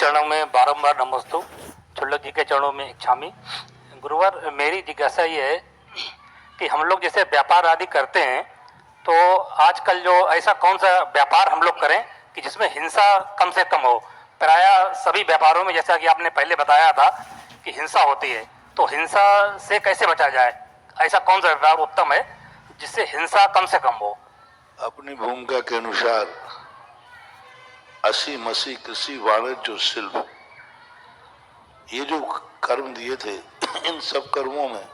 चरणों में बारंबार नमस्तु, चुल्लक जी के चरणों में इच्छामी। गुरुवर, मेरी जिज्ञासा ये है कि हम लोग जैसे व्यापार आदि करते हैं, तो आजकल जो ऐसा कौन सा व्यापार हम लोग करें कि जिसमें हिंसा कम से कम हो। प्रायः सभी व्यापारों में, जैसा कि आपने पहले बताया था, कि हिंसा होती है, तो हिंसा से कैसे बचा जाए? ऐसा कौन सा व्यापार उत्तम है जिससे हिंसा कम से कम हो? अपनी भूमिका के अनुसार असी मसी कृषि वाणिज्य शिल्प, ये जो कर्म दिए थे, इन सब कर्मों में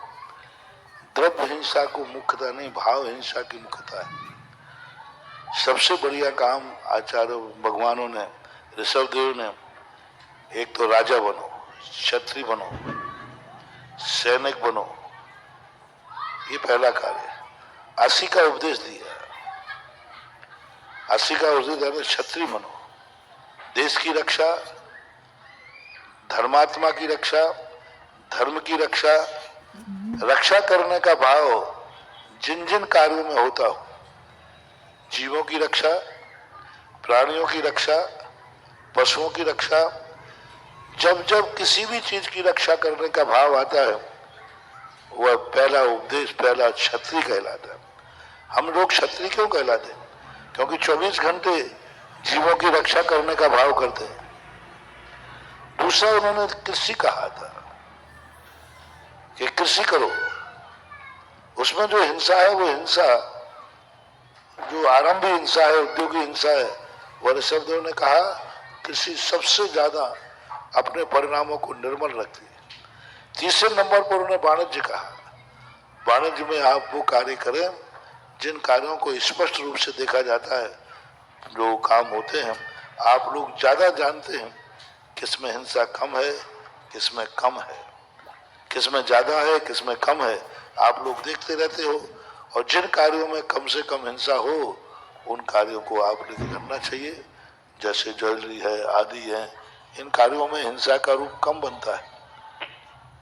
द्रव्य हिंसा को मुख्यता नहीं, भाव हिंसा की मुख्यता है। सबसे बढ़िया काम आचार्य भगवानों ने, ऋषभ देव ने, एक तो राजा बनो, क्षत्रिय बनो, सैनिक बनो, ये पहला कार्य है। असी का उपदेश दिया, असी का उपदेश दिया, क्षत्रिय बनो, देश की रक्षा, धर्मात्मा की रक्षा, धर्म की रक्षा, रक्षा करने का भाव जिन जिन कार्यों में होता हो, जीवों की रक्षा, प्राणियों की रक्षा, पशुओं की रक्षा, जब जब किसी भी चीज की रक्षा करने का भाव आता है, वह पहला उपदेश, पहला क्षत्रिय कहलाता है। हम लोग क्षत्रिय क्यों कहलाते? क्योंकि 24 घंटे जीवों की रक्षा करने का भाव करते हैं। दूसरा, उन्होंने कृषि कहा था कि कृषि करो, उसमें जो हिंसा है वो हिंसा, जो आरंभी हिंसा है, उद्योगी हिंसा है, वह ऋषभ देव ने कहा कृषि सबसे ज्यादा अपने परिणामों को निर्मल रखती है। तीसरे नंबर पर उन्होंने वाणिज्य कहा, वाणिज्य में आप वो कार्य करें जिन कार्यों को स्पष्ट रूप से देखा जाता है, जो काम होते हैं। आप लोग ज्यादा जानते हैं किसमें हिंसा कम है, किसमें कम है, किसमें ज्यादा है, किसमें कम है, आप लोग देखते रहते हो। और जिन कार्यों में कम से कम हिंसा हो, उन कार्यों को आपने करना चाहिए। जैसे ज्वेलरी है आदि है, इन कार्यों में हिंसा का रूप कम बनता है।